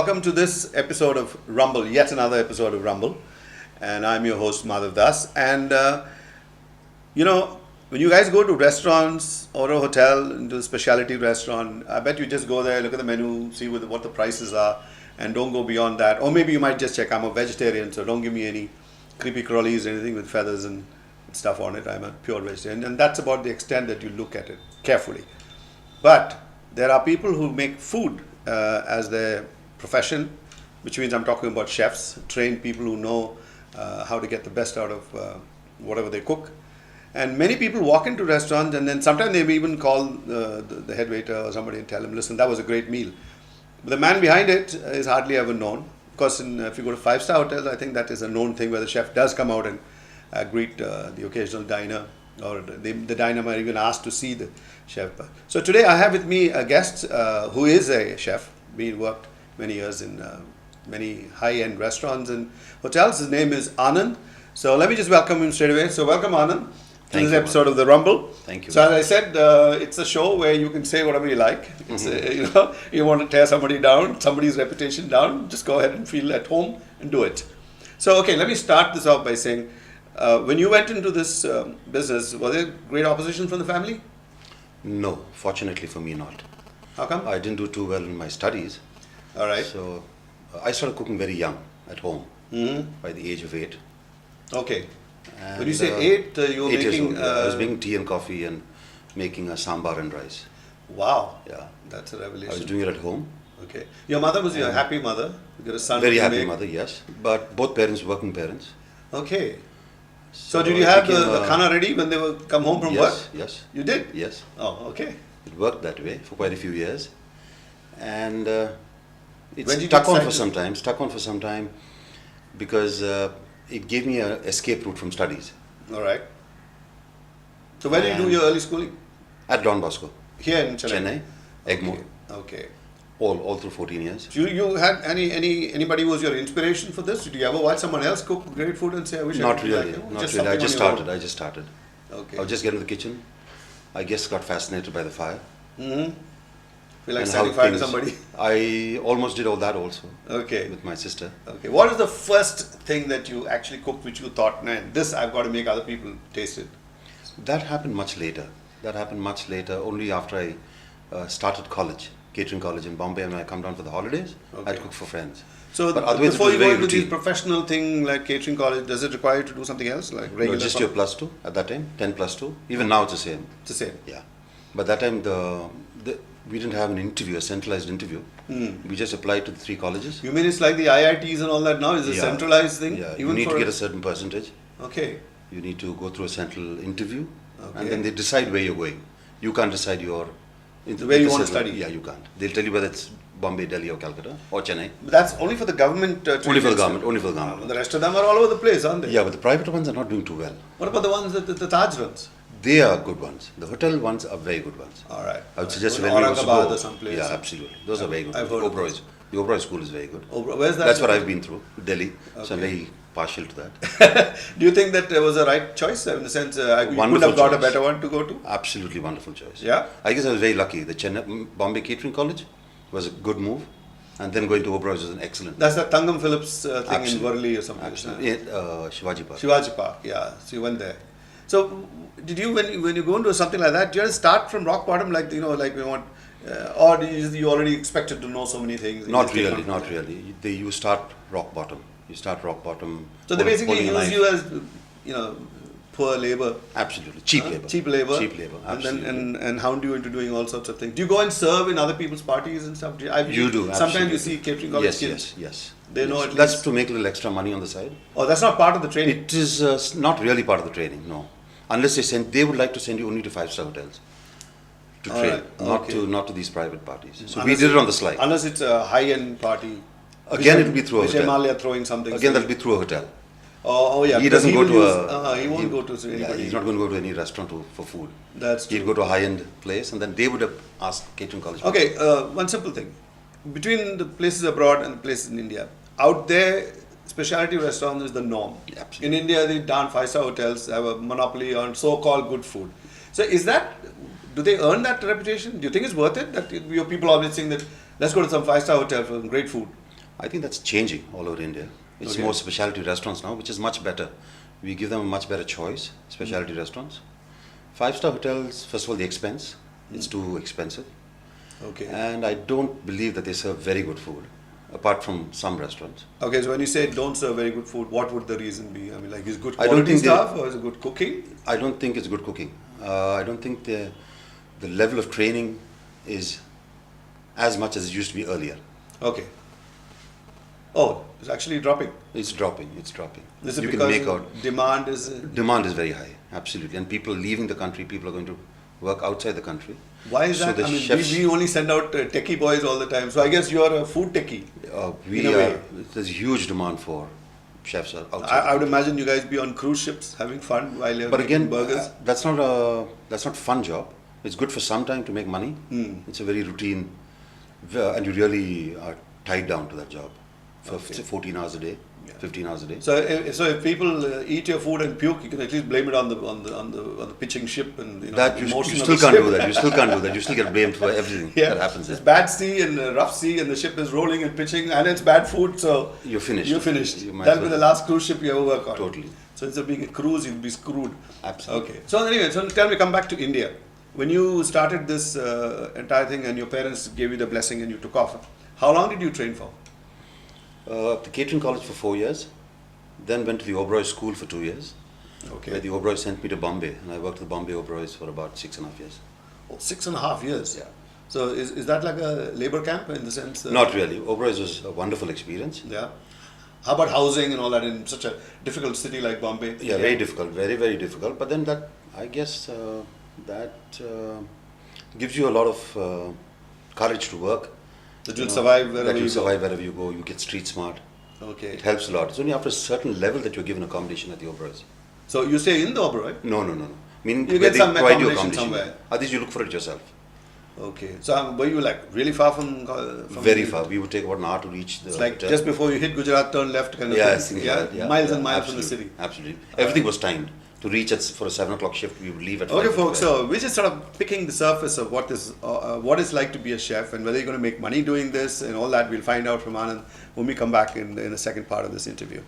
welcome to this episode of Rumble, yet another episode of Rumble. And I'm your host, Madhav. And, when you guys go to restaurants or a hotel, into a specialty restaurant, I bet you just go there, look at the menu, see what the prices are, and don't go beyond that. Or maybe you might just check, I'm a vegetarian, so don't give me any creepy crawlies or anything with feathers and stuff on it. I'm a pure vegetarian. And that's about the extent that you look at it carefully. But there are people who make food as their profession, which means I'm talking about chefs, trained people who know how to get the best out of whatever they cook. And many people walk into restaurants and then sometimes they may even call the head waiter or somebody and tell him, listen, that was a great meal. But the man behind it is hardly ever known. Of course, if you go to five-star hotels, I think that is a known thing where the chef does come out and greet the occasional diner, or the diner might even ask to see the chef. So today I have with me a guest who is a chef, worked many years in many high-end restaurants and hotels. His name is Anand. So let me just welcome him straight away. So welcome, Anand, to this episode of the Rumble. Thank you. So as I said, it's a show where you can say whatever you like. It's, you want to tear somebody down, somebody's reputation down, just go ahead and feel at home and do it. So okay, let me start this off by saying, when you went into this business, was there great opposition from the family? No, fortunately for me not. How come? I didn't do too well in my studies. All right. So I started cooking very young at home, by the age of 8. Okay. And, When you say 8, you were 8 years making... old, I was making tea and coffee and making a sambar and rice. Wow. Yeah. That's a revelation. I was doing it at home. Okay. Your mother was a happy mother. You got a son. Very happy mother, yes. But both parents, working parents. Okay. So did you have the khana ready when they would come home from work? Yes. You did? Yes. Oh, okay. It worked that way for quite a few years. And it When did you stuck on for some time because it gave me an escape route from studies. All right. So where did you do your early schooling? At Don Bosco. Here in Chennai? Chennai, Egmore. Okay. All through 14 years. You had anybody who was your inspiration for this? Did you ever watch someone else cook great food and say, I wish I could be like him? Not really. I just started. Okay. I would just get in the kitchen. I guess got fascinated by the fire. Mm-hmm. Feel like And setting how fire to things- somebody? I almost did all that also Okay. with my sister. Okay. What is the first thing that you actually cooked which you thought, man, this I've got to make other people taste it? That happened much later. Only after I started college, catering college in Bombay, and when I come down for the holidays, Okay. I'd cook for friends. So But otherwise it before was you go very into routine. this professional thing like catering college, does it require you to do something else like regular? No, just your plus 2 at that time, 10 plus 2. Even now it's the same. It's the same. Yeah. But that time we didn't have an interview, a centralized interview. We just applied to the 3 colleges. You mean it's like the IITs and all that now? Is it a Yeah. centralized thing? Yeah, Even you need for to get a certain percentage. Okay. You need to go through a central interview, Okay. and then they decide where you're going. You can't decide Where you want to study. Yeah, you can't. They'll tell you whether it's Bombay, Delhi, or Calcutta, or Chennai. But that's only for the government. Only for the government. The rest of them are all over the place, aren't they? Yeah, but the private ones are not doing too well. What about the ones that the Taj runs? They are good ones. The hotel ones are very good ones. All right. I would suggest Well, when we also Aurangabad go. or someplace. Yeah, absolutely. Those are very good. I've heard of Oberoi. those. The Oberoi school is very good. Oh, where's that? That's what I've been through, Delhi. So I'm very partial to that. Do you think that was a right choice in the sense you could Wonderful have got a choice. better one to go to? Absolutely wonderful choice. Yeah? I guess I was very lucky. The Chennai, Bombay Catering College was a good move. And then going to Oberoi was an excellent. That's that Tangam Phillips thing in Absolutely. Worli or something. Absolutely. Shivaji Park. Shivaji Park, yeah. So you went there. So did you when you go into something like that, do you have to start from rock bottom like we want, or do you already expected to know so many things? Not really. You start rock bottom. So they basically holding a use knife. you as poor labor. Absolutely. Cheap labor. Cheap labor. Absolutely. And then and hound you into doing all sorts of things. Do you go and serve in other people's parties and stuff? You do. Sometimes Absolutely. you see catering college kids. Yes. They know Yes. at That's least. to make a little extra money on the side. Oh, that's not part of the training. It is not really part of the training, no. Unless they would like to send you only to 5-star hotels to All train, right. not to these private parties. So Unless we did it on the slide. Unless it's a high-end party. Again, it will be through a Vijay hotel. Mallya throwing something. Again, that will be through a hotel. Oh yeah. He because doesn't go will to use- a. he won't go to anybody. Yeah, he's not going to go to any restaurant for food. That's true. He'll go to a high-end place, and then they would have asked catering college. Okay, one simple thing. Between the places abroad and the places in India, out there, specialty restaurants is the norm. Yeah, absolutely. In India, the darn 5-star hotels have a monopoly on so-called good food. So do they earn that reputation? Do you think it's worth it? That your people always saying that let's go to some 5-star hotel for great food. I think that's changing all over India. It's Okay. more specialty restaurants now, which is much better. We give them a much better choice, specialty restaurants. Five-star hotels, first of all, the expense. It's too expensive. Okay. And I don't believe that they serve very good food, apart from some restaurants. Okay, so when you say don't serve very good food, what would the reason be? I mean, like, is good I don't quality think they- stuff or is it good cooking? I don't think it's good cooking. I don't think the level of training is as much as it used to be earlier. Okay. Oh, it's actually dropping. It's dropping. It's dropping. This is You can because make out. demand is. Demand is very high, absolutely, and people leaving the country. People are going to work outside the country. Why is So that? the I mean, chefs- we only send out techie boys all the time. So I guess you're a food techie. We in a are. way. There's huge demand for chefs outside. I would imagine you guys be on cruise ships having fun while you're But making again, burgers. that's not fun job. It's good for some time to make money. It's a very routine, and you really are tied down to that job for Okay. 14 hours a day, Yeah. 15 hours a day. So if people eat your food and puke, you can at least blame it on the pitching ship and That you motion of still the can't ship. do that. You still can't do that. You still get blamed for everything that happens It's there. bad sea and rough sea, and the ship is rolling and pitching, and it's bad food. So You're finished. You're finished. You might That'll as be the well- last cruise ship you ever work on. Totally. So instead of being a cruise, you'll be screwed. Absolutely. Okay. So anyway, so tell me, come back to India. When you started this entire thing, and your parents gave you the blessing, and you took off, how long did you train for? The catering college for 4 years, then went to the Oberoi school for 2 years. Okay. Where the Oberoi sent me to Bombay, and I worked at the Bombay Oberois for about 6.5 years. Oh, 6.5 years. Yeah. So is that like a labor camp in the sense? Not really. Oberois was a wonderful experience. Yeah. How about housing and all that in such a difficult city like Bombay? Yeah, very difficult, very, very difficult. But then that, I guess, that gives you a lot of courage to work. That you'll survive wherever That you you go. survive wherever you go. You get street smart. Okay. It helps a lot. It's only after a certain level that you're given accommodation at the Oberois. So you stay in the Oberoi? No. Meaning You where get they some provide you accommodation accommodation. somewhere. Others you look for it yourself. Okay. So were you like really far from Very far. We would take about an hour to reach the It's like hotel. just before you hit Gujarat, turn left kind of Yeah, thing. things like that, yeah. Miles Yeah, and miles absolutely, from the city. Absolutely. Everything was timed. To reach for a 7 o'clock shift, we would leave at 5. Okay, folks. So we're just sort of picking the surface of what it's like to be a chef, and whether you're going to make money doing this and all that. We'll find out from Anand when we come back in the second part of this interview.